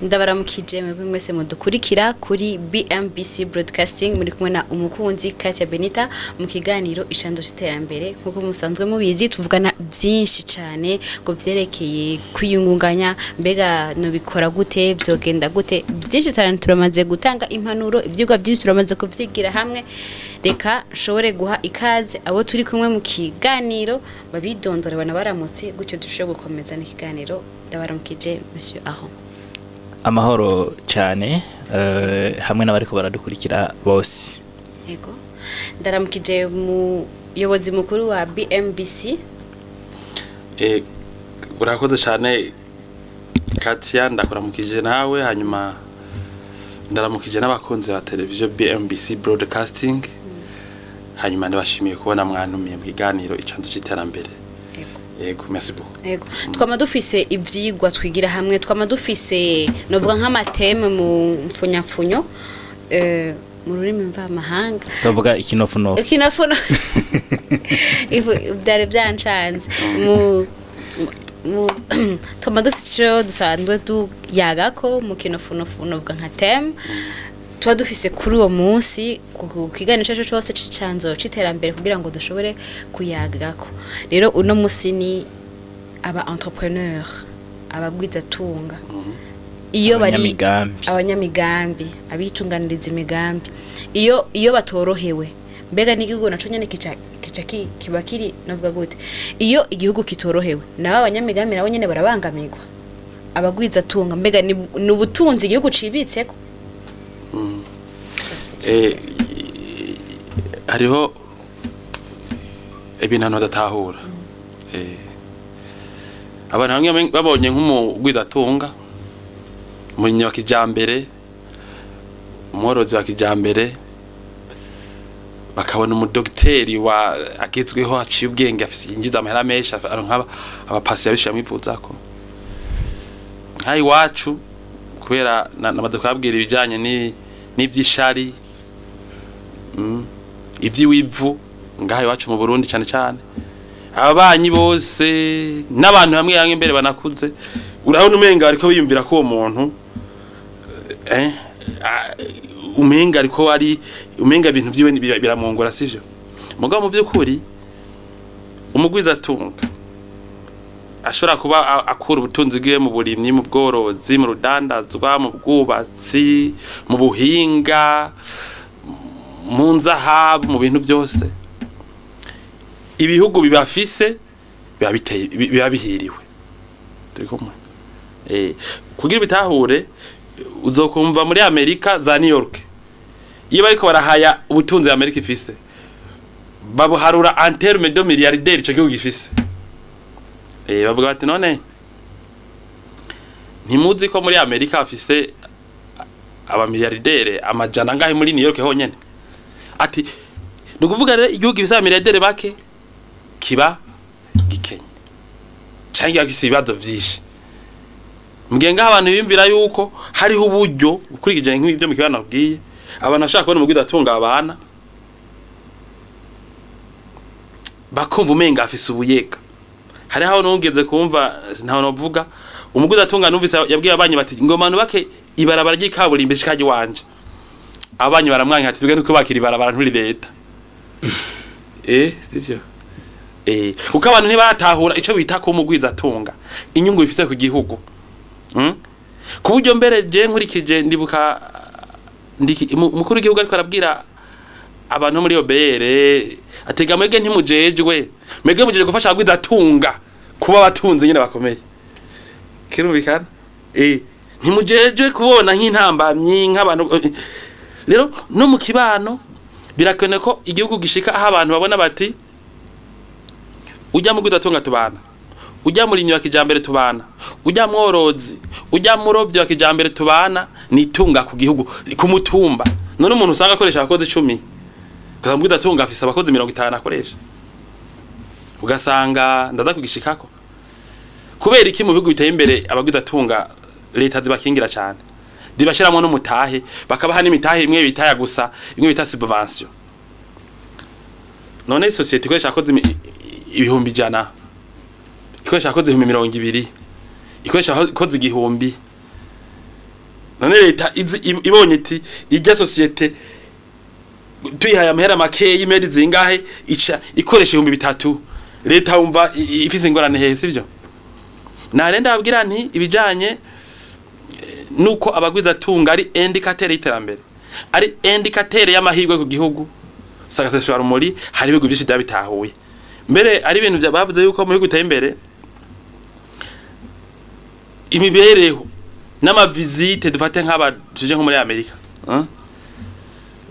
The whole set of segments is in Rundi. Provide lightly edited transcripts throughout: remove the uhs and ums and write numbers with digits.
ndabaramukije mwebwe mwese mudukurikira kuri BMBC Broadcasting muri kumwe na umukunzi Katia Benita mu kiganiro ishando cy'iterambere nkuko musanzwe mubizi tuvugana byinshi cyane ngo vyerekeye kwiyungunganya mbega no bikora gute byogenda gute byinshi cyane turamaze gutanga impanuro ivyigwa byinshi turamaze kuvyigira hamwe reka shobore guha ikaze abo turi kumwe mu kiganiro babidondora bana baramutse gutyo dushobora gukomeza n'ikiganiro ndabaramukije monsieur Aho amahoro cyane hamwe n'abari ko baradukurikira bose yego ndaramukije mu yobozi mukuru wa BMBC urakoze cyane Katia ndakuramukije nawe hanyuma ndaramukije n'abakunzi ba televiziyo BMBC Broadcasting hanyuma ndabashimiye kubona mwanumiye mu kiganiro icando cy'iterambere. Yego merci beaucoup. Yego twama dufise ivyigwa twigira hamwe twama dufise novuga nk'amateme mu mfunyafunyo mu rurimi mva mahanga bavuga ikinofuno byari byancanze mu twama dufise dusanzwe tuyagako mu kinofuno novuga nka teme tuba dufise kuri uwo munsi kukiganiro cyose cicanzo citerambere kugira ngo dushobore kuyagako rero uno munsi ni aba entrepreneur ababwiza tunga iyo bari abanyamigambi abitunganiriza imigambi iyo batorohewe mbega n'igihugu naco nyene kiba kiri navuga gute iyo igihugu kitorohewe nabo abanyamigambi nabo nyene barabangamirwa abagwiza tunga mbega ni ubutunzi igihugu cibitseko hariho ibintu badatahura abantu bamwe babonye nk'umugwidatunga umurimyi wa kijambere umworozi wa kijambere bakabona umudokiteri agezweho aciye ubwenge afise yinjiza amahera menshi abapasi yabishyira mwivuzako nk'aho iwacu kubera n'abadoka babwira ibijyanye n'iby'ishari iby'iwivu ngaho iwacu mu Burundi cyane cyane ababanyi bose n'abantu bamwe yange imbere banakuze urabona umenga ariko biyumvira ko uwo muntu umenga ariko ari umenga ibintu byiwe biramongora sivyo mugabo mu by'ukuri umugwiza tunga ashobora kuba akura ubutunzi bwiwe mu burimyi mu bworozi mu rudandazwa mu bwubatsi mu buhinga mu nzahabu mu bintu byose ibihugu bibafise biba bihiriwe kugira bitahure uzokumva muri Amerika za New York iyo bariko barahaya ubutunzi Amerika ifise babuharura en terme de milliardaire ico gihugu gifise bavuga bati none ntimuzi ko muri Amerika afise aba milliardaire amajana ngahe muri New York honyene ati nukuvuga rero igihugu gifise milliardaire bake kiba gikenye cyangwa gifise ibibazo vyinshi mgenga abantu bimvira yuko hariho uburyo ukurikije nk'ibyo mu kibana bwiye abantu ashaka kubona umugwi datunga abana bakumva umenga afise ubuyega hari aho nungeze kumva ntaho novuga umugwi datunga numvise yabwiye abanye bati ngomano bake ibarabara ry'ikaburimbo shikaje wanje abanye baramwanka ati tugende kubakira ibarabara nturi leta sivyo kuko abantu ntibatahura ico bita ko umugwiza atunga inyungu bifise ku gihugu ku buryo mbere je nkurikije ndibuka mukuru w'igihugu ariko arabwira abantu muri OBR atega mwege ntimujejwe mwege mujeje gufasha abagwiza atunga kuba batunze nyine bakomeye kirumvikana ntimujejwe kubona nk'intambamyi nk'abantu rero no mu kibano birakene ko igihugu gishika aho abantu babona bati ujya mu gwidatunga tubana ujya muri wa kijambere tubana ujya mworozi ujya murovyi wa kijambere tubana nitunga ku gihugu ku mutumba none umuntu usanga akoresha abakozi 10 kaza mu gwidatunga afise abakozi 50 akoresha ugasanga ndaza kugishikako kubera iki mu bihugu biteye imbere abagwidatunga leta zibakingira cyane dibashiramo no mutahe bakabaha n'imitahe imwe bitaya gusa imwe bita subvention none societe ikoresha akozi ibihumbi 100 ikoresha akozi 200 ikoresha akozi igihumbi none leta ibonye iti ijya societe tuyihaye amahera make y'imeri zingahe ica ikoresha 3,000 leta umva ifise ingorane he sivyo narenda ababwira nti ibijanye nuko abagwiza tunga ari indicateur y'iterambere ari indicateur y'amahirwe ku gihugu sagaseswa rumuri hari ibigo byinshi byabitahuye mbere ari ibintu bavuze yuko mu gihugu imbere imibereho n'amavisite dufate nk'aba tuje nko muri Amerika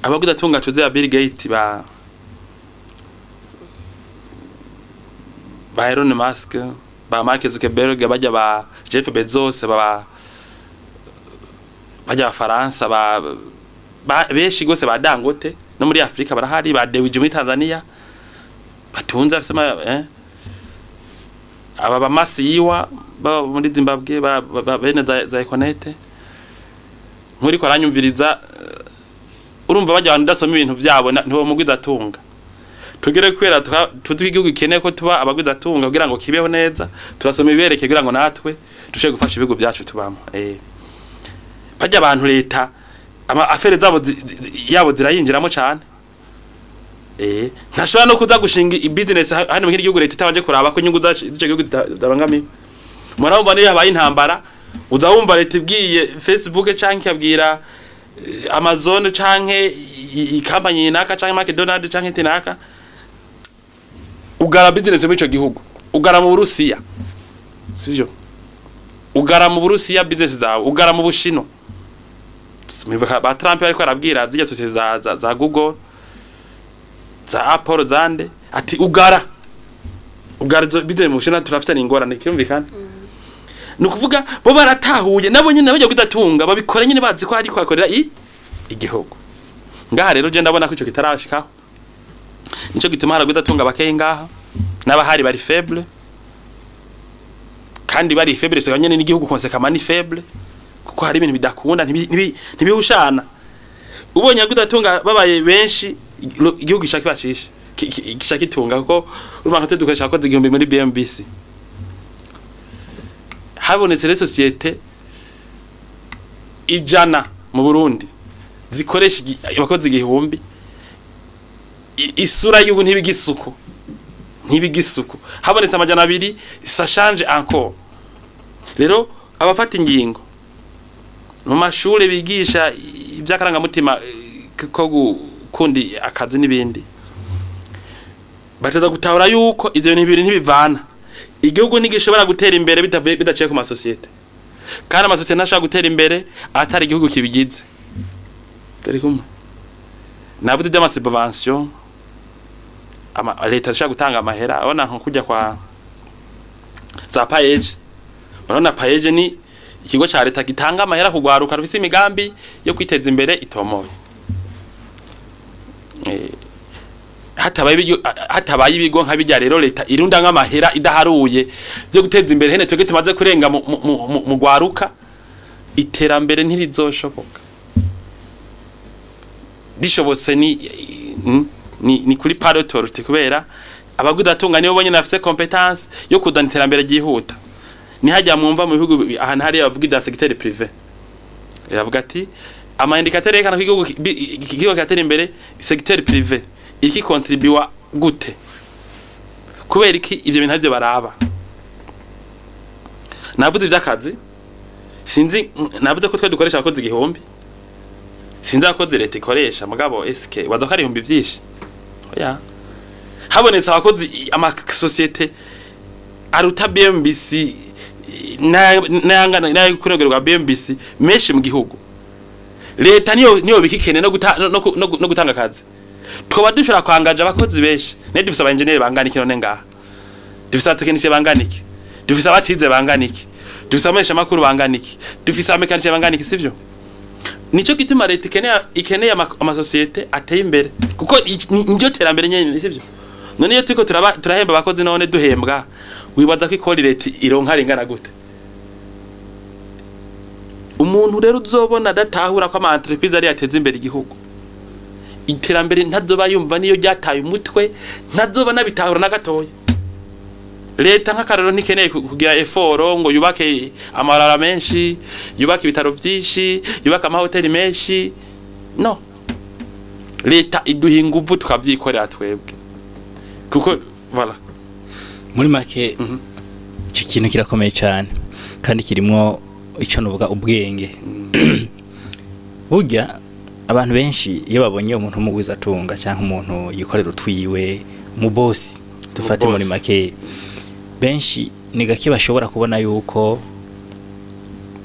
abagwiza tunga tuze ya Bill Gates ba Elon Musk ba Mark Zuckerberg bajya ba Jeff Bezos bajya Faransa beshi gose ba Dangote no muri Afrika barahari ba Dewji muri Tanzania batunza bisema aba ba Masiwa ba muri Zimbabwe ba bene za Econete muri ko aranyumviriza urumva bajya abantu dasoma ibintu byabo ntiwo mugwiza tunga tugere kwera tuzi igihugu ikeneye ko tuba abagwiza tunga kugira ngo kibeho neza turasoma ibereke kugira ngo natwe dushe gufasha ibigo byacu tubamo bajya abantu leta ama afere zabo yabo zirayinjiramo cyane ntashobora no kuza gushinga business hano mu gihugu leta itabanje kuraba ko inyungu zacu z'ico gihugu dabangamiye murabumva niyo habaye intambara uza wumva leta ibwiye Facebook canke abwira Amazon canke ikampanye naka canke McDonald's canke tinaka ugara business mu ico gihugu ugara mu Burusiya sivyo ugara mu Burusiya business zawe ugara mu Bushino ba Trump ariko arabwira zijya societe za Google za Apple zande ati ugara business mu Bushino turafitanye ingorane kirumvikana nukuvuga bo baratahuye nabo nyine bajya kudatunga babikora nyine bazi ko ari kwakorera igihugu ngaha rero je ndabona ko ico kitarashikaho nico gituma haragudatunga bakeye ngaha n'abahari bari faible kandi bari faible cyane n'igihugu konsekama ni faible kuko hari ibintu bidakunda ntibihushana ubonye agudatunga babaye benshi igihugu gishaka bacisha kishakitunga kuko urumva ko dukoresha ko igihumbi muri BMBC habonetse les sociétés ijana mu Burundi zikoresha abakozi igihumbi isura y'ubu ntibigisuku habonetse amajana 2 ça change encore rero abafata ingingo mu mashuri bigisha ibyakaranga mutima ko gukundi akazi nibindi bateza gutahura yuko ivyo bintu ntibivana igihugu nigishobora gutera imbere bidaciye ku masosiyete kandi amasosiyete ntashobora gutera imbere atari igihugu kibigize tari kumwe navuze de subvention leta ishaka gutanga amahera abona nko kujya kwa za paeje barona paeje ni ikigo cha leta gitanga amahera kugwaruka rufise imigambi yo kwiteza imbere itomoye hatabaye ibigo nka bijya rero leta irunda nk'amahera idaharuye byo guteza imbere hene twege tumaze kurenga mu gwaruka iterambere ntirizoshoboka dishobotse ni kuri parautorité kubera abagudatunga nibo bonye nafise competence yo kudana iterambere gihuta ni hajya mwumva mu bihugu ahantu hari abavuga secteur privé yavuga ati ama indicateur kana kigihugu katera imbere secteur privé iki contribua gute kubera iki ivyo bintu byo baraba navuze ivy'akazi sinzi navuze ko twe dukoresha abakozi igihumbi sinzi abakozi leta ikoresha mugabo SK waza ko ari ibihumbi vyinshi oya habonetse abakozi ama societe aruta BMBC na kuregerwa BMBC meshi mu gihugu leta niyo bikikene no gutanga akazi twoba dushobora kwangaje abakozi beshi ne dufise aba engineer banganiki none ngaha dufise abatekinisiye banganiki dufise abatize banganiki dufise amesha makuru banganiki dufise amekanisiye banganiki sivyo nico gituma leta ikeneye ama societe ateye imbere kuko niryo terambere nyene sivyo none iyo turiko turahemba abakozi none duhembwa wibaza ko ikori leta ironka ringana gute umuntu rero uzobona datahura ko ama entreprise ari yateze imbere igihugu iterambere ntazoba yumva niyo ryataye umutwe ntazoba nabitahura na gatoya leta nk'akarero ntikeneye kugira effort ngo yubake amarara menshi, yubake ibitaro byinshi, yubake amahoteli menshi. No, leta iduha inguvu tukavyikorera twebwe, kuko voilà. Muri make icyo kintu kirakomeye cyane kandi kirimo icyo nuvuga ubwenge. Burya abantu benshi iyo babonye umuntu umugwiza atunga cyangwa umuntu yikorera utwiwe mu boss, dufate muri make, benshi ni gake bashobora kubona yuko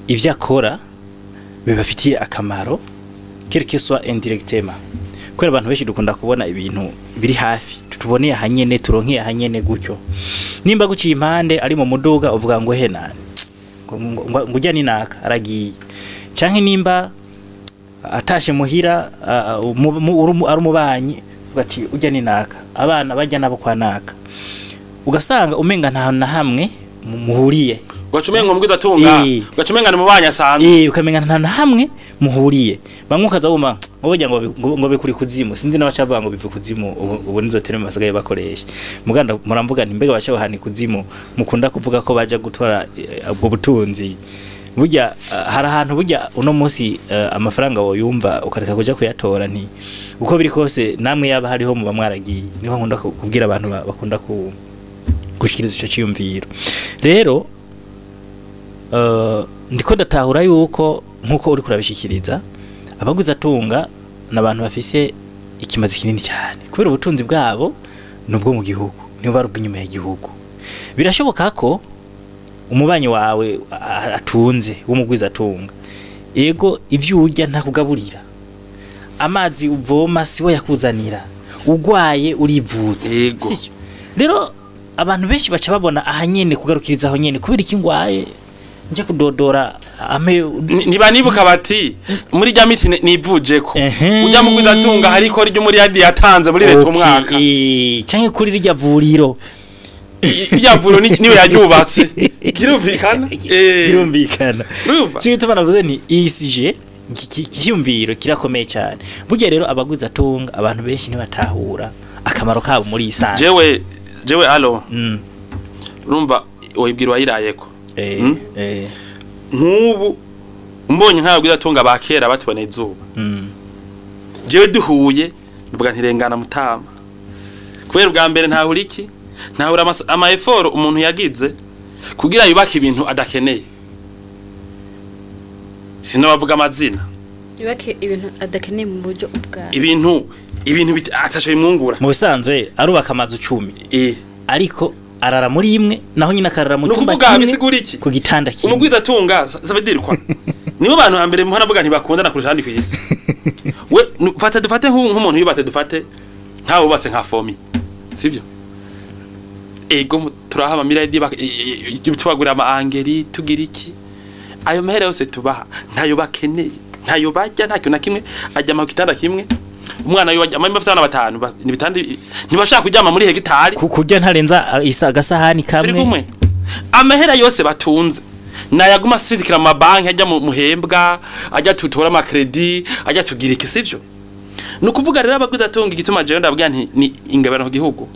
ivyo akora bibafitiye akamaro quelque soit indirectement. Kwera abantu benshi dukunda kubona ibintu biri hafi, tutuboneye hanyene, turonkeye hanyene gutyo. Nimba guciye impande ari mu muduga uvuga ngo henane ngo ujya ni naka aragiye, canke nimba atashe muhira ari umubanyi ugati ujya ni naka, abana bajya nabo kwa naka, ugasanga umenga nta na hamwe muhuriye, ugacumenga umugwiza atunga, ugacumenga mu banya sanzwe, ukamenga nta na hamwe muhuriye. Bamwe ukazabuma ngo bikuri kuzimu, sinzi n'abacavuga ngo bive kuzimu, ubu nizo terme basigaye bakoresha. Muganda muramvuga nti mbega bashaho hani kuzimu, mukunda kuvuga ko baje gutora ubwo butunzi. Burya hari ahantu burya uno munsi amafaranga wo yumva ukareka kuja kuyatora nti uko biri kose namwe yaba hariho mu bamwaragiye. Niho nkunda kubwira abantu bakunda gushikiriza ico cyumviro. Rero ndiko datahura yuko nkuko uri kurabishikiriza abaguza atunga n'abantu bafise ikimazi kinini cyane, kubera ubutunzi bwabo nubwo mu gihugu nibo barubwa inyuma y'igihugu. Birashoboka ko umubanyi wawe atunze w'umugwiza atunga, ego ivyo urya ntakugaburira, amazi uvoma siwe yakuzanira, ugwaye urivuza. Rero abantu benshi baca babona ahanyene kugarukiriza aho nyene, kubera iki ngwaye nje kudodora ame niba nibuka bati muri rya miti nivujeko ujya mu gwiza atunga hariko ryo muri yadi yatanze muri leta umwaka, canke kuri rya vuriro yavuro niwe yaryubatse. Kirumvikana kirumvikana. Cyo banavuze ni ECG kiyumviro kirakomeye cyane. Burya rero abaguza atunga abantu benshi ntibatahura akamaro kabo muri isanze. Jewe alo urumva wibwirwa yirayeko nk'ubu mbonye nk'abaguza atunga bakera batubona izuba, jewe duhuye mvuga ntirengana mutama, kubera ubwa mbere ntahura iki, ntahura ama effort umuntu yagize kugira yubake ibintu adakeneye. Sino bavuga amazina, yubake ibintu adakeneye mu buryo ubwa ibintu atashoye imwungura. Mu bisanzwe arubaka amazu 10 ariko arara muri imwe, naho nyina akarara mu cyumba kimwe ku gitanda kimwe. Umugwiza atunga savedirwa nibo bantu hambere muhana vuga ntibakundana kurusha handi kwisi. We dufate nk'umuntu yubatse, dufate nkawe ubatse nka fomi, sivyo? Ego turahama miradi tubagura ama angeri tugira iki, ayo mahera yose tubaha ntayo bakeneye, ntayo bajya ntacyo na kimwe, ajya mu gitanda kimwe. Umwana yo amama bafana batanu ni bitandi ntibashaka kujyama muri hegitari kujya ntarenza agasahani kamwe. Amahera yose batunze nayaguma sindikira mu banki, ajya mu muhembwa, ajya tutora ama credit, ajya tugira iki, sivyo? Nukuvuga rero abaguza atunga igituma je ndabwira nti ni ingabano ku gihugu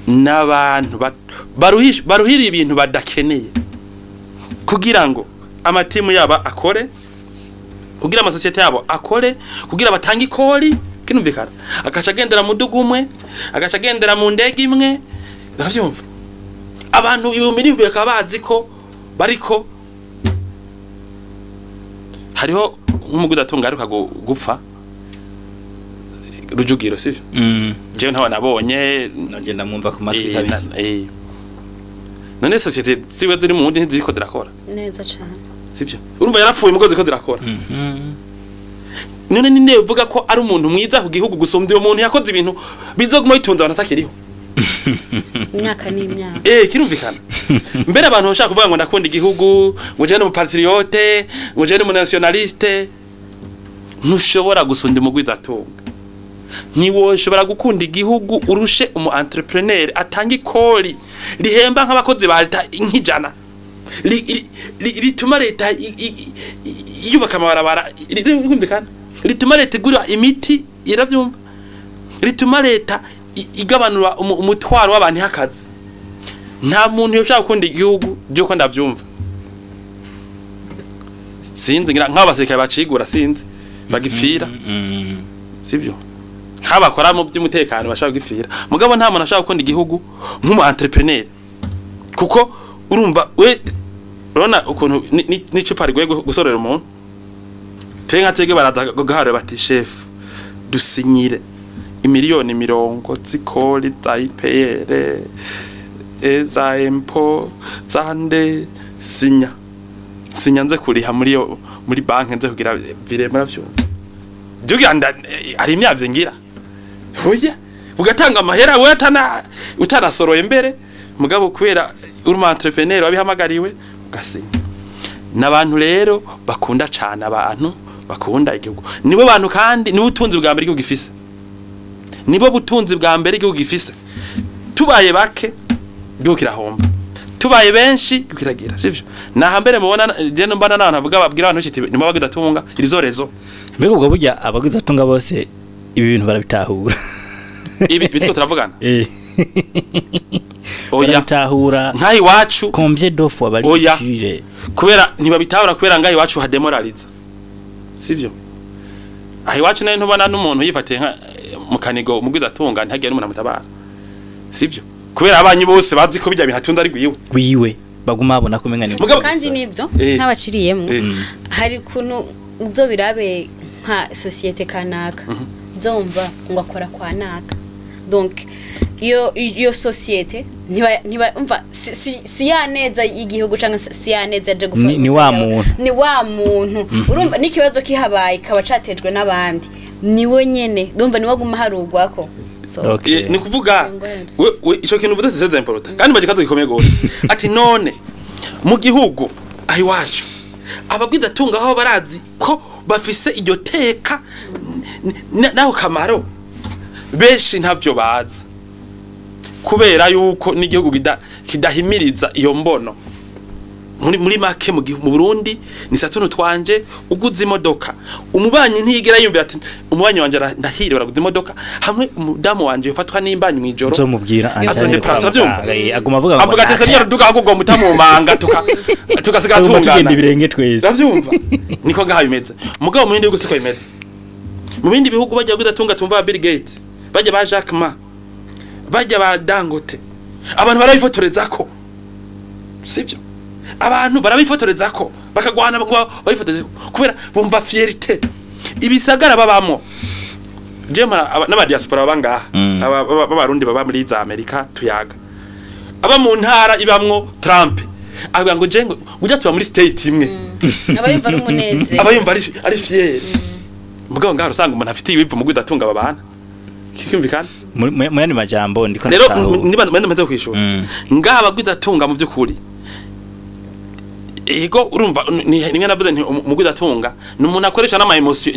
n'abantu baruhira ibintu badakeneye, kugira ngo amatimu yaba akore, kugira amasosiyete yabo akore, kugira batange ikori. Kinumvikana agaca agendera mu dugumwe, agaca agendera mu ndege imwe, baravyumva. Abantu ibumiri bakabazi ko bariko hariho nk'umuguzi atunga ariko gupfa Rujugiro, sivyo? Je ntawa nabonye nagenda mwumva ku matwi kabisa. None societe ziwe ziri mu wundi ntiziko zirakora neza cyane, sivyo? Urumva yarapfuye umugozi ko zirakora. None ninde uvuga ko ari umuntu mwiza ku gihugu gusumba uyo muntu yakoze ibintu bizoguma bitunza abantu atakiriho imyaka n'imyaka. Kirumvikana. Mbere abantu bashaka kuvuga ngo ndakunda igihugu, ngo je ni umupatriote, ngo je ni umunationaliste, ntushobora gusunda umugwiza atunga. Niwo shobora gukunda igihugu urushe umu entrepreneur atanga ikori rihemba nk'abakozi ba leta nk'ijana, rituma leta yubaka amabarabara, rimvikana, rituma leta igura imiti, iravyumva, rituma leta igabanura umutwaro w'abantu hakazi. nta muntu yoshaka gukunda igihugu byo ko ndavyumva sinzi ngira nk'abasirikare bacigura sinzi bagipfira sibyo nk'abakora mu by'umutekano bashaka gupfira mugabo nta muntu ashaka gukunda igihugu nk'umu entrepreneur kuko urumva we urona ukuntu n'icupa rigwe gusorera umuntu pe nka twege baraza gahare bati chef dusinyire imiliyoni 20 zikoli za IPR za empo zande sinya nze kuriha muri banki nze kugira viremera vyo Juganda ari imyavye ngira hoya ugatanga amahera we utarasoroye mbere mugabo kwera uruma entrepreneur wabihamagariwe ugasinya nabantu rero bakunda cyane abantu bakunda igihugu nibo bantu kandi nibo utunzi bwa mbere igihugu gifise nibo butunzi bwa mbere igihugu gifise tubaye bake igihugu kirahomba tubaye benshi kiragira sivyo naha mbere mubona je no mbana n'abantu bavuga babwira abantu citi nimo bagidatunga irizorezo mbega ubwo burya abagizatunga bose ibi bintu barabitahura ibi bitiko turavugana oya tahura nkayi wacu combien d'offres abari kire kubera ntibabitahura kubera ngayi wacu hademoraliza sivyo ahi wacu nayo ntubona n'umuntu yifatiye nka mukanigo mugwizatunga ntagiye n'umuntu amutabara sivyo kubera abanyi bose bazi ko bijya bintu ari gwiwe baguma babona ko menga ni kandi nibyo ntabaciriyemo hari kuntu uzo birabe nka societe kanaka zomva ngo akora kwa naka donc iyo societe ntiba umva si ya neza igihugu cyangwa si ya neza aje gufata ni wa muntu urumva n'ikibazo kihabaye kaba catejwe n'abandi niwe nyene ndumva niwe guma harugwako ni kuvuga we ico kintu vuze c'est important kandi baje kazo gikomeye gose ati none mu gihugu ahi wacu abagwidatunga aho barazi ko bafise iryo teka naho kamaro beshi ntavyo bazi kubera yuko n'igihugu kidahimiriza iyo mbono muri make mu Burundi ni satuno twanje uguze imodoka umubanyi ntigera yumva ati umubanyi wanje ndahire baraguze imodoka hamwe umudamu wanje yofatwa n'imbanyi mwijoro zo mubwira azonde praso byumva aguma avuga avuga ati se ruduka ahubwo mutamu manga tukasiga tungana ibirenge twese ndavyumva niko ngaha bimeze mugabo mu bindi bihugu siko bimeze mu bindi bihugu bajya gudatunga tumva Bill Gates bajya ba Jack Ma bajya ba Dangote abantu barabifotorezako sivyo abantu barabifotorezako bakagwana babifotoreza kubera bumva fierté ibisagara babamo jema n'aba diaspora babangaha abarundi baba muri za Amerika tuyaga aba mu ntara ibamwo Trump avuga ngo je ujya tuba muri state imwe abayumva ari umuneze abayumva ari fier mugabo ngaho usanga umuntu afite ibivu mu gwidatunga babana kikumvikana mu yandi majambo ndiko rero niba maze kwishura ngaha abagwidatunga mu byukuri ego urumva nimwe navuze nti umugwidatunga numuntu akoresha n'ama emotion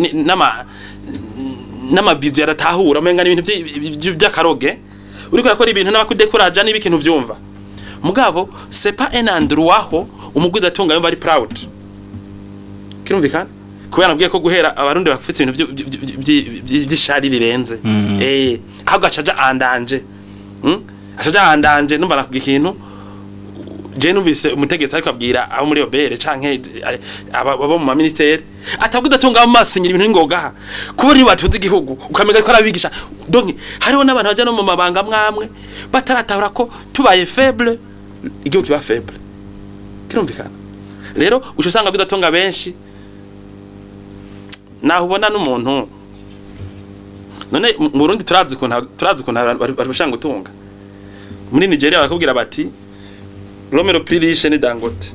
n'ama vision yaratahura umenga n'ibintu by'akaroge uriko yakora ibintu n'abakudekuraja n'ibikintu vyumva mugabo c'est pas un endroit ho umugwidatunga yumva ari proud kirumvikana kubera nabwiye ko guhera abarundi bafite ibintu by'ishari rirenze ahubwo acaja andanje numva nakugira ikintu je numvise umutegetsi ariko abwira abo muri obere canke abo mu ministeri atabwidatunga amasinyira ibintu ngogaha kubo ni batunze igihugu ukamega ko arabigisha donc hariho n'abantu baje no mu mabanga mwamwe bataratahura ko tubaye faible igihugu kiba faible kirumvikana rero uco usanga bwidatunga benshi naho ubona n'umuntu none mu Burundi turazi ko bari bashanga gutunga muri Nigeria bakubwira bati Romero Pirishe ni Dangote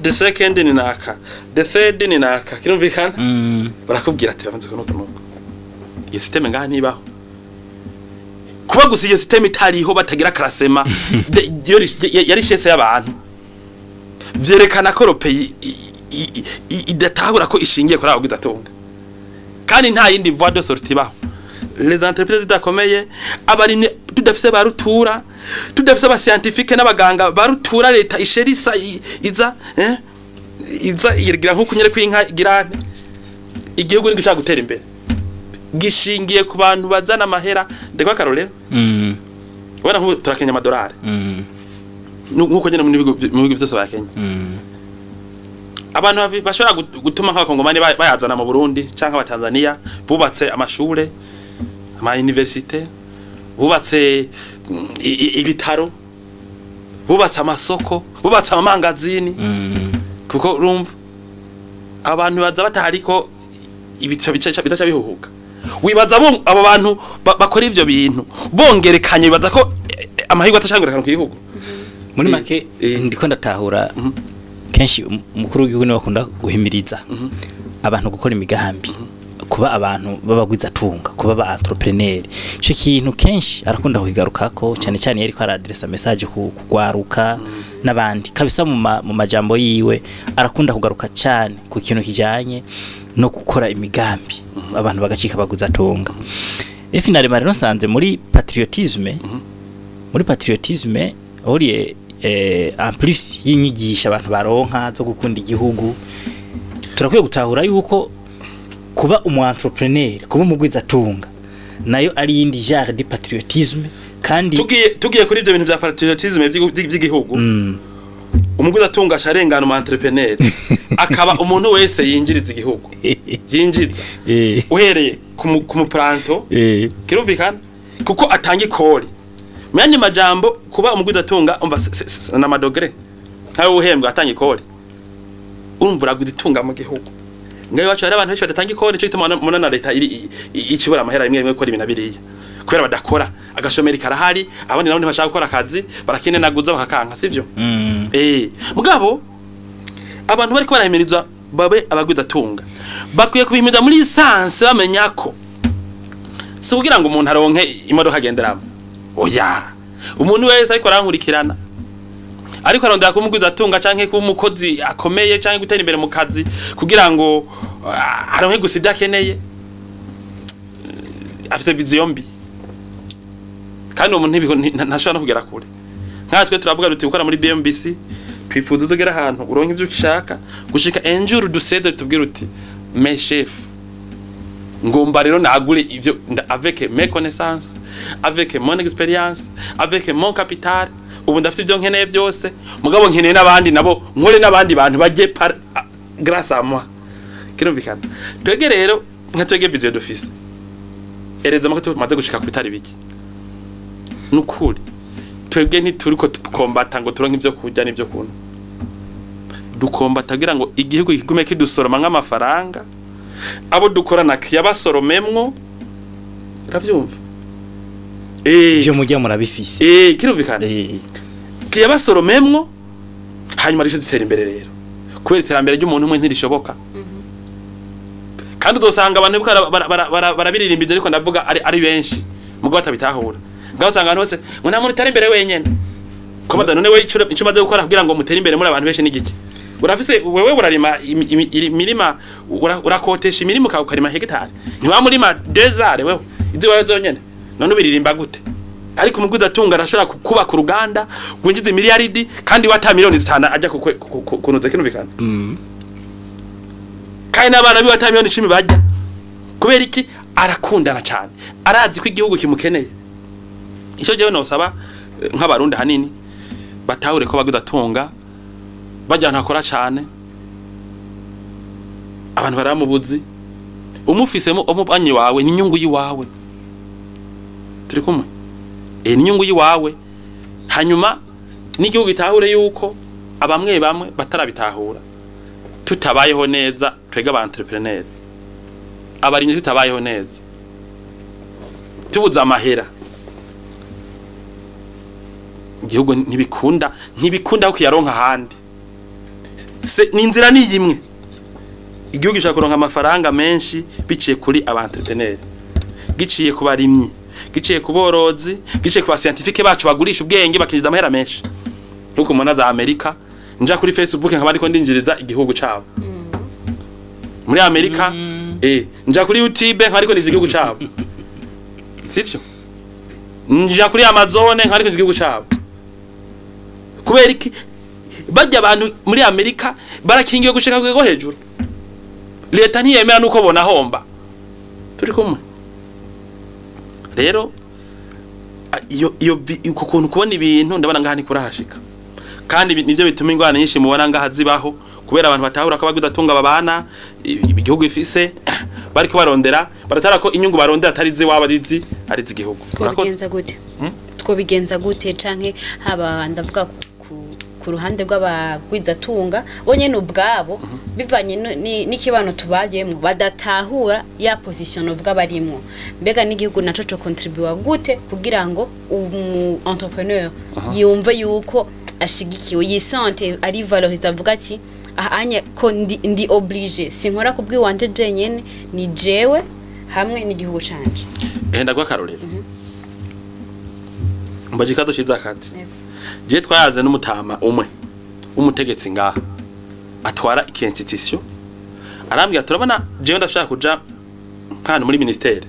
the second ni naka the third ni naka kirumvikana barakubwira ati bavanze ko nuko iyo system ngaha nibaho kuba gusa iyo system itariho batagira karasema yari shese y'abantu vyerekana ko rope idatahura ko ishingiye kuri abo gidatunga kandi nta yindi voie de sortie baho les entreprises dakomeye abari tudafise barutura tudafise aba scientifique n'abaganga barutura leta isherisa iza irigira nko kunyere kwinka girane igihugu ni gishaka gutera imbere gishingiye ku bantu bazana amahera ndekwa karolero ubona nko turakenya amadolari nkuko nyene mu bihugu byose ba Kenya abantu bashobora gutuma nk'abakongomani bayazana mu Burundi canke abatanzania bubatse amashure ama universite bubatse ibitaro bubatse amasoko bubatse amamangazini kuko urumva abantu baza batariko ibitaro bidaca bihuhuka wibaza abo bantu bakora ivyo bintu bongerekanye bibaza ko amahirwe atashangurikana ku gihugu muri make ndiko ndatahura kenshi umukuru w'igihugu niwe bakunda guhimiriza abantu gukora imigambi kuba abantu babagwiza tunga kuba ba entrepreneur ico kintu kenshi arakunda kugarukako cyane cyane yari ko aradressa message kugwaruka nabandi kabisa mu majambo yiwe arakunda kugaruka cyane ku kintu kijanye no gukora imigambi abantu bagacika baguza tunga finale mari nosanze muri patriotisme oriye en plus y'inyigisha abantu baronka zo gukunda igihugu turakwiye gutahura yuko kuba umu entrepreneur kuba umugwiza tunga nayo ari yindi genre de patriotisme kandi tugiye kuri ibyo bintu bya patriotisme by'igihugu umugwiza tunga sharengana umu entrepreneur akaba umuntu wese yinjiriza igihugu yinjiza uhereye ku muplanto kirumvikana kuko atanga ikori Mwenye majambo kuba umugwiza tunga umva na madogre nkawe uhembwa atanga ikori urumva uragwiza tunga mu gihugu ngayo wacu hari abantu benshi badatanga ikori cyo gituma mona na leta ikibura amahera imwe gukora ibintu biriya kubera badakora agashomeri karahari abandi nabo ntibashaka gukora akazi barakine naguza bakakanka sivyo mugabo abantu bari ko barahimirizwa babe abagwiza tunga bakwiye kubimira muri lisansi bamenya ko si kugira ngo umuntu aronke imodoka agenderamo oya umuntu wese ariko arankurikirana ariko arondera kumugwiza tunga canke kuba umukozi akomeye canke gutera imbere mu kazi kugira ngo aronke gusa ibyakeneye afite vision mbi kandi umuntu ntashobora no kugera kure nkatwe turavuga ruti gukora muri BMBC twifuza uzogera ahantu uronke ivyo ushaka gushika enjuru ducede tubwira uti mes chef ngomba rero nagure ivyo avec mes connaissances avec mon expérience avec mon capital ubu ndafite ivyo nkeneye byose mugabo nkeneye nabandi nabo nkore nabandi bantu baje par grâce à moi kirumvikana twege rero nka twege vision d'office ereza mako tumaze gushika ku bitari biki nukuri twege ntituriko tukombata ngo turonke ivyo kujya n'ivyo kuntu dukombata kugira ngo igihugu kigume kidusoroma nk'amafaranga abo dukorana kiyabasoromemwo uravyumva byo mujya murabifise kirumvikana kiyabasoromemwo hanyuma risho dutera imbere rero kubera iterambere ry'umuntu umwe ntirishoboka kandi uzosanga abantu barabiririmba ariko ndavuga ari benshi mugo batabitahura ngaho usanga abantu bose ngo nta muntu utari imbere wenyene ko badano ne we icuma de gukora kugira ngo mutere imbere muri abantu benshi n'igiki urafise wewe urarima imirima urakotesha imirima ukarima hegitari ntiwamurima 2 heures wewe izi wawe zonyene none ubiririmba gute ariko umugwiza tunga arashobora kuba ku ruganda gwinjiza miliyaridi kandi wata miliyoni 5 ajya kunoza kinubikana kandi n'abana bi wata miliyoni 10 bajya kubera iki arakundana cyane arazi ko igihugu kimukeneye icyo jewe nosaba nk'abarundi hanini batahure ko bagwiza tunga bajyana akora cyane abantu baramubuzi umufisemo umubanyi wawe n'inyungu yiwawe turi kumwe n'inyungu yiwawe hanyuma n'igihugu gitahure yuko abamwe bamwe batarabitahura tutabayeho neza twega aba entrepreneur abarinye tutabayeho neza tubuza amahera igihugu ntibikunda ko yaronka handi ni inzira ni yimwe igihugu gishaka kuronka amafaranga menshi biciye kuri aba entrepreneur giciye ku barimyi giciye ku borozi giciye ku ba scientifique bacu bagurisha ubwenge bakinjiza amahera menshi nuko mona za Amerika nja kuri Facebook nkaba ariko ndinjiriza igihugu cabo muri Amerika nja kuri YouTube nkaba ariko ndinjiriza igihugu cabo sivyo nja kuri Amazon nkaba ariko ndinjiriza igihugu cabo kubera iki bajya abantu muri Amerika barakingiye gushika kwego hejuru leta ntiyemera nuko bona homba turi kumwe rero iyo uko kuntu kubona ibintu ndabana ngahani kurahashika kandi nivyo bituma ingwana nyinshi mubona ngaha zibaho kubera abantu batahura ko bagwizatunga babana igihugu ifise bariko barondera baratara ko inyungu barondera atari ziwaba ari zigihugu twobigenza gute twobigenza gute canke haba ndavuga ku ruhande rw'abagwizatunga bonyene ubwabo bivanye n'ikibano tubayemwo badatahura ya position uvuga barimwo mbega n'igihugu naco co contribute gute kugira ngo umu entrepreneur yumve yuko ashigikiwe yisante ari valorize avuga ati ahanye ko ndi oblige sinkora kubwi wanje jenyene ni jewe hamwe n'igihugu canje ndagwa karorero mbajika dushiza kati je twayaze n'umutama umwe umutegetsi ngaha atwara ikinstitution arambye turabona je ndashaka kuja kandi muri ministere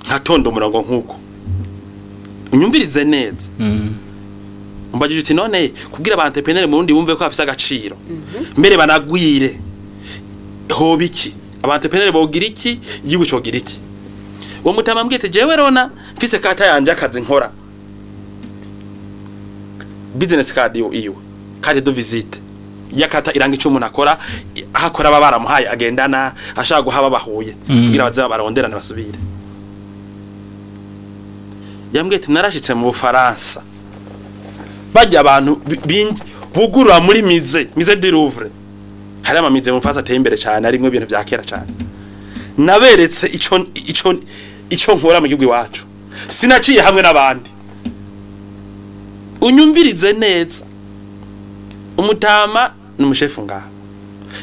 nkatondo umurongo nkuko unyumvirize neza mbajije uti none kugira abantu entrepreneur mu rundi bumve ko afise agaciro mbere banagwire hobiki abantu entrepreneur bogira iki igihugu cogira iki uwo mutama mbwite jewe rona mfise kata yanje akazi nkora business card iyo carte de visite yakata iranga ico umuntu akora ahakora babaramuhaye agendana ashaka guhaba bahuye kugira baze baronderane basubire yambwiye ati narashitse mu Bufaransa bajya abantu bugurura muri musée du Louvre hari ama musée mu Bufaransa ateye imbere cyane arimwe ibintu bya kera cyane naberetse ico nkora mu gihugu iwacu sinaciye hamwe n'abandi unyumvirize neza umutama n'umushefu ngaha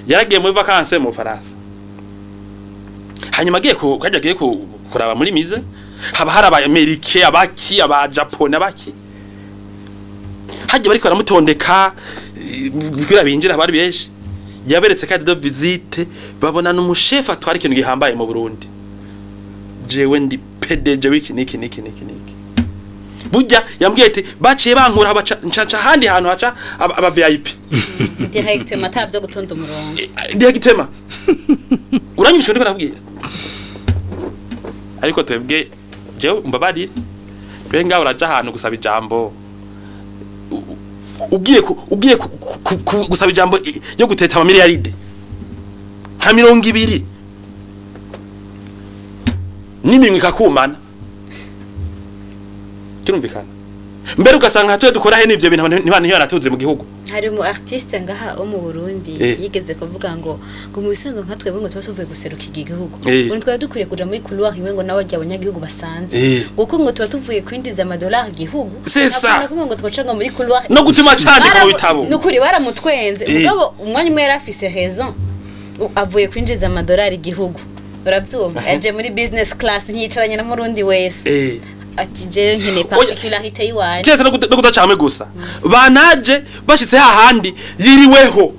yaragiye muri vacances mu Faransa hanyuma agiye kuraba muri mise haba hari abamerike abaki abajapone abaki haje bariko baramutondeka bikira binjira bari benshi yaberetse carte de visite babona n'umushefu atwara ikintu gihambaye mu Burundi jewe ndi PDG wiki niki burya yambwiye ati baciye bankura ncaca handi hantu haca aba VIP directement tabyo gutonda umurongo directement uranyisho ndiko nakubwira ariko twebwe jewe mbabari benga uraja ahantu gusaba ijambo ugiye gusaba ijambo yo guteta ama miliyaride nka 200 nimwe kakumana kirumvikana mbere ugasanga hatuye dukora he nivyo bintu ntibana yaratuze mu gihugu hari mu artiste ngaha o mu Burundi yigeze kuvuga ngo mu bisanzwe nka twebwe ngo tuvuye guseruka igihugu ngo twari dukuriye kuja muri couloir imwe ngo nabajya abanyagihugu basanze kuko ngo tuvuye kwinjiza amadolari igihugu nakubona ngo twaca ngo muri couloir no gutuma candika mu bitabo nukuri baramutwenze ubwo umwanya umwe yarafise raison avuye kwinjiza amadolari igihugu uravyumva aje muri business class ntiyicaranye na murundi wese ati je nkene particularité yiwanje kiretse no kudacame gusa banaje bashitse hahandi yiriweho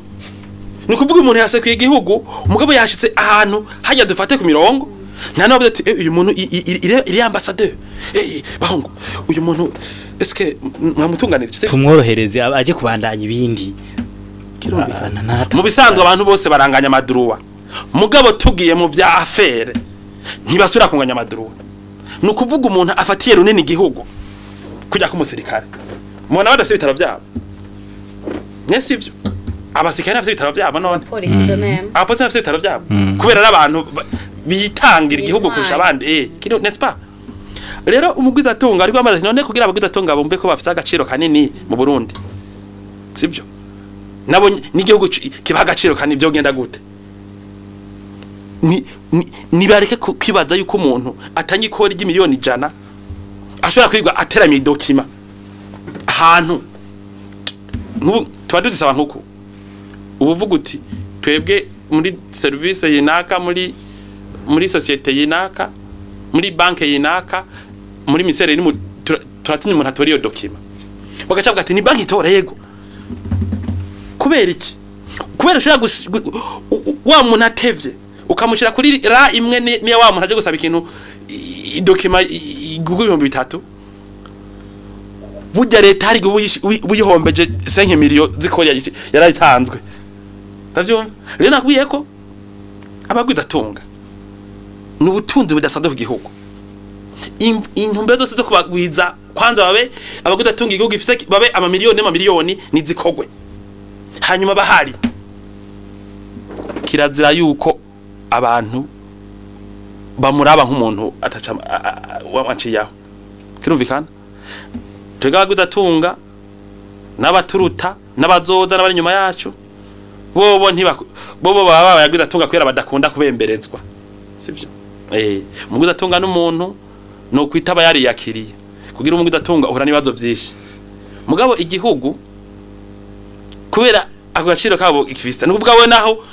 ni kuvuga umuntu yasekuye igihugu umugabo yashitse ahantu hajya dufate ku mirongo nta nawe ati uyu muntu iri ambassadeur bahungu uyu muntu eske mwamutunganira tumworohereze aje kubandanya ibindi kirumvikana nata mu bisanzwe abantu bose baranganya madruwa mugabo tugiye mu vya affaire ntibasura kunganya madruwa nukuvuga umuntu afatiye runini igihugu kujya ku musirikare mubona badafite ibitaro byabo nesivyo abasirikare bafite ibitaro byabo none police de même abapolisi bafite ibitaro byabo kubera n'abantu bitangira igihugu kurusha abandi kino n'est-ce pas rero umugwizatunga ariko amaze none kugira abagwizatunga bumve ko bafite agaciro kanini mu Burundi sivyo nabo n'igihugu kibaha agaciro kanini byo genda gute nibareke kwibaza yuko umuntu atangi ikora ry'imiliyoni 100 ashobora kwigwa ateramiye dokima ahantu twaduze abantu nkuko ubuvuga uti twebwe muri service yinaka muri societe yinaka muri banke yinaka muri misere ni turatinye umuntu atora iyo dokima bagacabwa ati ni banki itora yego kubera iki kubera ushaka wa muntu atevye ukamushira kuri ra imwe niya wa muntu aje gusaba ikintu idokima igugwa 300 burya leta hari ubuyihombeje 5 miliyoni zikora yarayitanzwe ndavyumva rero nakwiye ko abagwizatunga n'ubutunzi budasanzwe ku gihugu intumbero zose zo kubagwiza kwanza babe abagwiza tunga igihugu gifise babe amamiliyoni nizikogwe hanyuma bahari kirazira yuko abantu bamuraba nk'umuntu ataca wanciyaho kirumvikana twega abagwiza tunga n'abaturuta n'abazoza n'abari nyuma yacu bobo baba yagwiza tunga kwera badakunda kubemberezwa sivyo umugwiza tunga n'umuntu no kwitaba yari yakiriye kugira umugwiza tunga uhura nibazo vyinshi mugabo igihugu kubera ako gaciro kabo ikifista nukuvuga we naho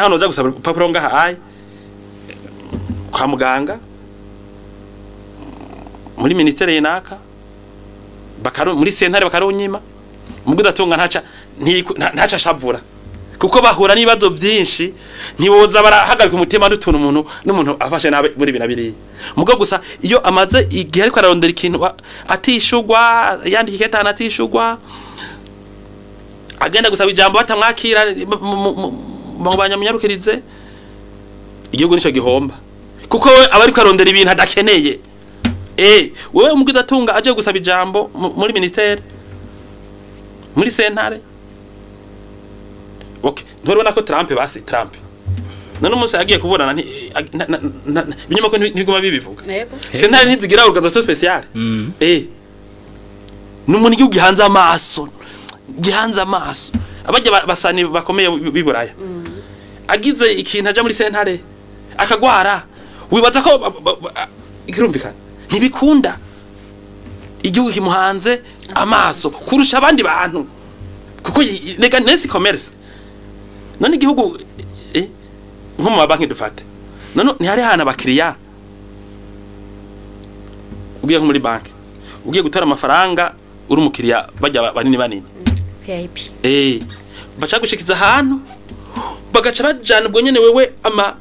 noza gusaba papuro ngaha ai kwa muganga muri ministere y'inaka muri sentare bakarunyima umugwiza tunga ntaca shavura kuko bahura nibazo vyinshi ntiboza barahagarika umutima n'umuntu afashe nabe muri binabiri mugo gusa iyo amaze igihe ariko ararondera ikintu atishugwa yandi kiketana atishugwa agenda gusaba ijambo batamwakira mu banyamyarukirize igihugu nico gihomba kuko we aba ariko arondera ibintu adakeneye wewe umugwiza tunga aje gusaba ijambo muri ministere muri sentare okay ntorona ko Trump none umunsi yagiye kubonana binyuma ko ntibiguma bibivuga sentare ntizigira organisation speciale n'umuntu igihugu gihanze amaso abajya basani bakomeye biburaya agize ikintu aja muri sentare akagwara wibaza ko ikirumvikana ntibikunda igihugu kimuhanze amaso kurusha abandi bantu kuko nega nesi commerce none igihugu nko mu banki dufate none ntihari hana abakiriya ugiye muri banki ugiye gutora amafaranga uri umukiriya bajya banini VIP bacha gushikiza ahantu bagaca bajana ubwo nyene wewe ama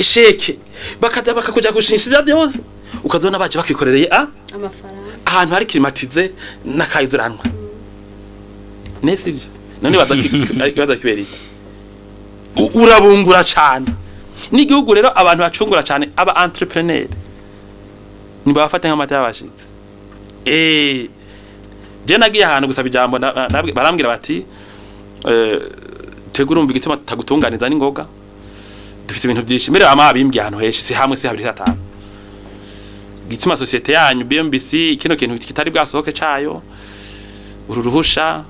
sheke bakaza bakakuja gushinshiriza byose ukazona baje bakikorereye amafaranga ahantu hari klimatize nakayiduranwa nesi none badakiberi urabungura cyane n'igihugu rero abantu bacungura cyane aba entrepreneur niba bafata nk'amata y'abashitsi je nagiye ahantu gusaba ijambo barambwira bati tegurumva igituma tagutunganiza n'ingoga dufise ibintu byinshi mbere amabimbye ahantu heshi si hamwe si habiri hatanu gituma societe yanyu BMBC kino kintu kitari bwasohoke cayo ururuhusha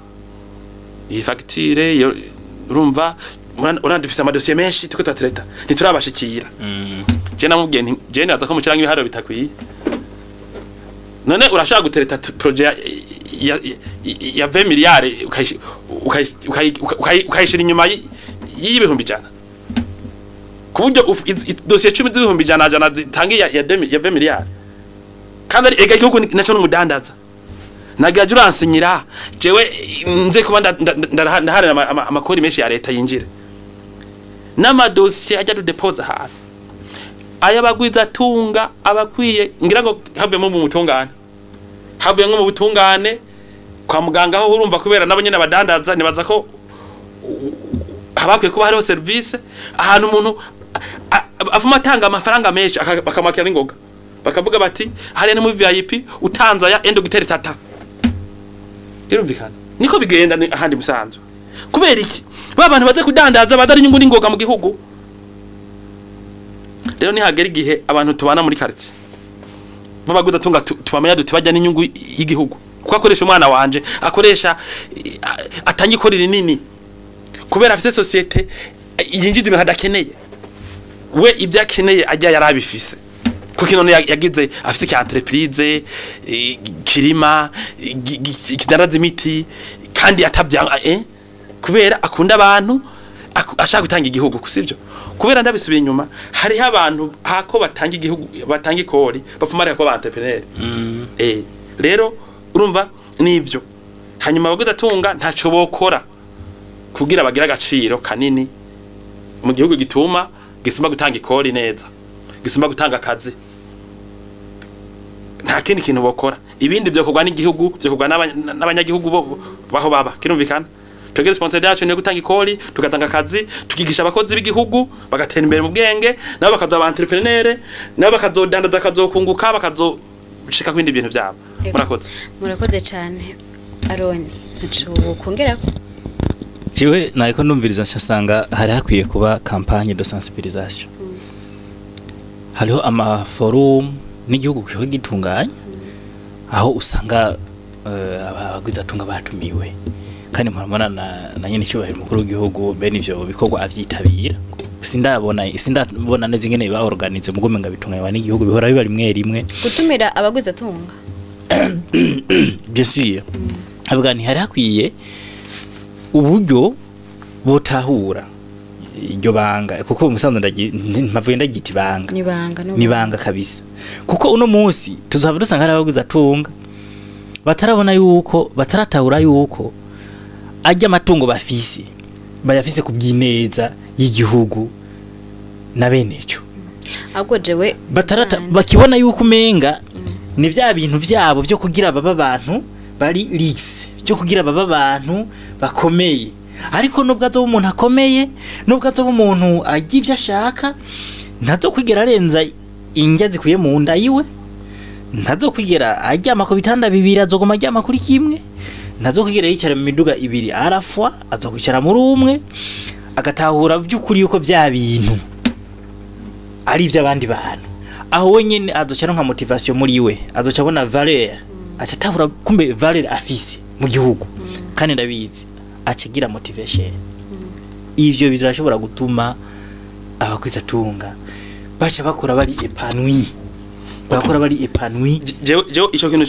iyi facture urumva urandifise amadosiye menshi tuko tatreta ntiturabashikira je namubwiye nti je naza ko mu kiranga ibiharo bitakwiye none urashaka gutereta projet ya 20 miliyari ukayishira inyuma y'ibihumbi jana kuburyo dosiye 10 z'ibihumbi jana zitangiye ya 20 miliyari kandi ega igihugu naco n'umudandaza nagaje uransinyira jewe nze kuba ndaharana amakori menshi ya leta yinjira n'amadosiye ajya dudepose ahantu ayabagwiza tunga abakwiye ngira ngo havemo mu mutungane havemo mu butungane kwa muganga aho urumva kubera nabo nyene abadandaza nibaza ko habakwiye kuba hariho service ahantu umuntu afuma atanga amafaranga menshi bakamakira n'ingoga bakavuga bati hari no mu VIP utanza ya endogiteri tata birumvikana niko bigenda ahandi musanzwe kubera iki babantu baze kudandaza badari inyungu n'ingoga mu gihugu rero ni hagera igihe abantu tubana muri quartier babaguda tunga tubamenya duti bajya n'inyungu y'igihugu kuko akoresha umwana wanje akoresha atangikorira nini kubera afise societe yinjiza ibintu adakeneye we ibyo akeneye ajya yarabifise kuko none yagize afise ki entreprise kirima kidaraza imiti kandi atabya kubera akunda abantu ashaka gutanga igihugu kusivyo kubera ndabisubiye inyuma hari abantu hako batanga igihugu batanga ikori bafumara ko ba entrepreneur rero urumva nivyo hanyuma baguda tunga ntaco bokora kugira bagira agaciro kanini mu gihugu gituma gisumba gutanga ikori neza gisumba gutanga akazi nta kindi kintu bokora ibindi byo kugwa n'igihugu byo kugwa n'abanyagihugu baho baba kirumvikana twege sponsor yacu ni gutanga ikori tugatanga akazi tukigisha abakozi b'igihugu bagatera imbere mu bwenge nabo bakazo aba entrepreneur nabo bakazodandaza kazokunguka bishika ku bindi bintu byabo murakoze murakoze cyane Aroni ntaco kongera Jewe nariko ndumviriza nsanga hari hakwiye kuba campagne de sensibilisation. Hariho ama forum n'igihugu cyo gitunganya aho usanga abagwizatunga batumiwe kandi murabona na nyine cyubahiro mukuru w'igihugu bene ivyo bikorwa avyitabira sindabona neza ingene ba organize mugume ngabitunganya n'igihugu bihora biba rimwe gutumira abagwizatunga bien sûr abagani hari hakwiye uburyo botahura iryo banga kuko umusanzu mpavuye ndagita ibanga nibanga kabisa kuko uno munsi tuzava dusanga abagwizatunga batarabona yuko bataratahura yuko ajya amatungo bafise bayafise kubyineza y'igihugu na beneco ahubwo jewe bakibona yuko umenga ni vya bintu vyabo byo kugira baba abantu bari lix byo kugira baba abantu bakomeye ariko nubwo azo umuntu akomeye nubwo azo umuntu agivye ashaka ntazo kwigera arenza injya zikuye mu nda yiwe ntazo kwigera ajyama ku bitanda bibiri azogoma ajyama kuri kimwe ntazo kwigera yicara mu miduga ibiri arafwa azokwicara muri umwe agatahura by'ukuri yuko bya bintu ari iby'abandi bantu aho wenyine azoca nka motivation muri we azoca abona valeur atatahura kumbe valeur afise mu gihugu kandi ndabizi acagira motivation ivyo birashobora gutuma abakwizatunga bacha bakora bari épanoui bakora bari épanoui je ico kintu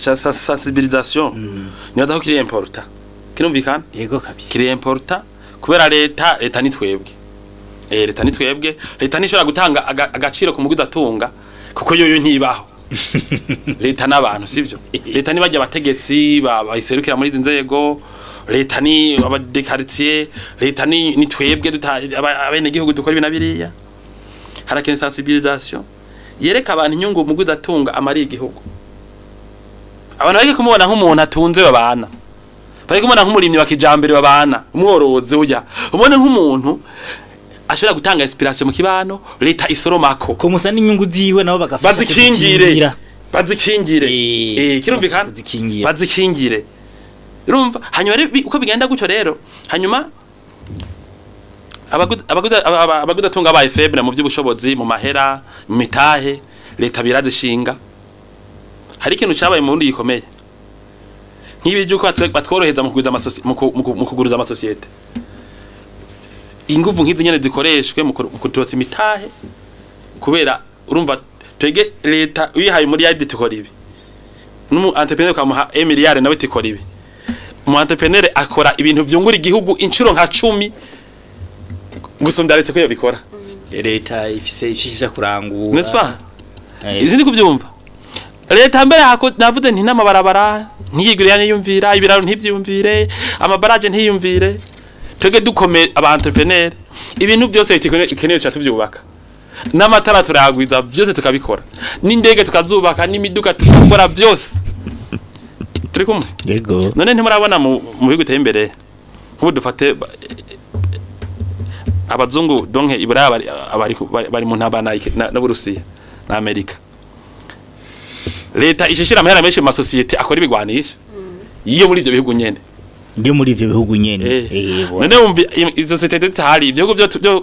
cha sensibilisation ni adaho kiri important kinumvikana yego kabisa kiri important kubera leta ni twebwe leta ni twebwe leta nishobora gutanga agaciro ku mugwizatunga kuko yoyo ntibaho leta n'abantu sivyo leta ni bajya abategetsi bayiserukira muri inzego leta ni abade quartier leta ni twebwe abene gihugu dukora ibinabiriya harakene sensibilisation yereka abantu inyungu mugwizatunga amari igihugu abantu bari kumubona nk'umuntu atunze babana bari kumubona nk'umurimyi wa kijambere babana umworozi uya ubone nk'umuntu ashobora gutanga inspiration mu kibano leta isoromako ko musa n'inyungu ziwe nabo bagafasha bazikingire kirumvikana bazikingire urumva hanyuma uko bigenda gutyo rero hanyuma abagudatunga abaye febre mu by'ubushobozi mu mahera mu mitahe leta biradishinga hari ikintu cyabaye mu bundi gikomeye nk'ibije uko batworoheza mu kuguruza amasosiyete inguvu nk'izi nyene zikoreshwe mu kuturosa imitahe kubera urumva twege leta uyihaye muri yadi tukora ibi n'umu entrepreneur kamuha 1 miliyari nawe tikora ibi mu entrepreneur akora ibintu vyungura igihugu incuro nka 10 gusumbya leta ko yabikora leta ifise ishisha kurangura n'est-ce pas izindi kuvyumva leta mbere hako navuze nti n'amabarabara ntiyigurira niyumvira ibiraro ntivyumvire amabaraje ntiyumvire twege dukome aba entrepreneur ibintu byose ikeneye cha tuvyubaka n'amatara turagwiza byose tukabikora n'indege tukazubaka n'imiduga tukakora byose turi kumwe yego none ntimurabona mu bihugu biteye imbere kubu dufate abazungu donke ibura bari mu ntabana na Burusiya na Amerika leta ishishira amahera menshi mu masosiyete akora ibigwanisha iyo muri ivyo bihugu nyene ndio muri ivyo bihugu nyene none umva izo societe zitahari ibihugu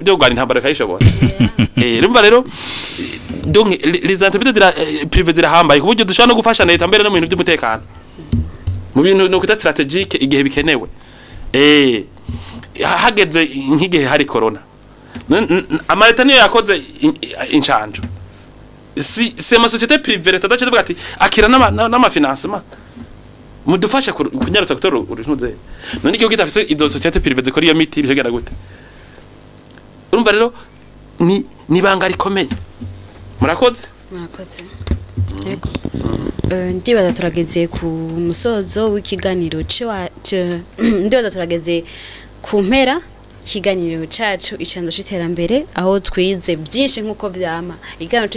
byo gwara intambara kayishobora rumva rero donc les entreprises privées zirahambaye kuburyo dushobora no gufasha leta mbere no mu bintu by'umutekano mu bintu no kwita strategique igihe bikenewe hageze nk'igihe hari corona amaleta niyo yakoze incanjo si ama societe privée leta dace ati akira n'amafinancement mudufasha kunyarutsa gutora urunuze none igihugu kitafise izo societe privée zikora iyo miti bigenda gute urumva rero ni banga rikomeye murakoze yego ndibaza turageze ku musozo w'ikiganiro ndibaza turageze ku mpera ikiganiro cacu icanzo c'iterambere aho twize byinshi nkuko vyama ikiganiro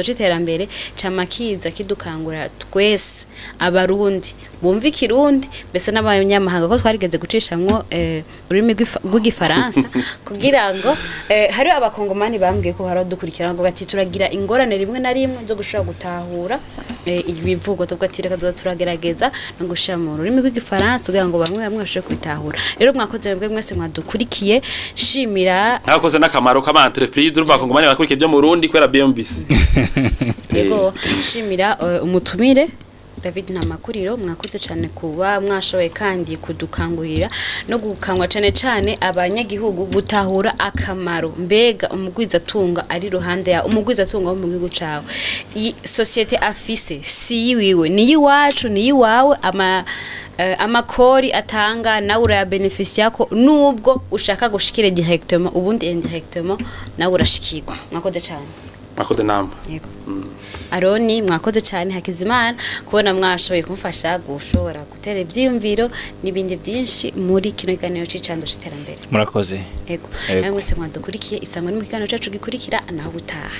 c'iterambere camakiza kidukangura twese abarundi bumva ikirundi mbese n'abanyamahanga ko twarigeze gucishamwo ururimi rw'igifaransa kugira ngo hari abakongomani bambwiye ko baradukurikirana ngo bati turagira ingorane rimwe na rimwe zo gushobora gutahura ibivugo tuvuga ati reka turagerageza no gushira mu rurimi rw'igifaransa kugira ngo bamwe bashobore kubitahura rero mwakoze mwese mwadukurikiye shimira ntakoze n'akamaro k'ama entreprise uruvakongomani bakurikiye byo mu Burundi kwera BMBC yego shimira umutumire David Ntamakuriro mwakoze cyane kuba mwashoboye kandi kudukangurira no gukangwa cyane abanyagihugu gutahura akamaro mbega umugwizatunga ari ruhande ya umugwizatunga wo mu gihugu cawe societe afise si yiwiwe ni yiwacu ni yiwawe amakori atanga nawe uraya benefice yako nubwo ushaka gushikira directement ubundi indirectement nawe urashikirwa mwakoze cyane mwakoze namba yego Aroni mwakoze cyane Hakizimana kubona mwashoboye kumfasha gushobora gutera ibyiyumviro nibindi byinshi muri kino kiganiro c'icando c'iterambere murakoze yego namwe se mwadukurikiye isangwa n'umukiganiro cacu gikurikira naho gutaha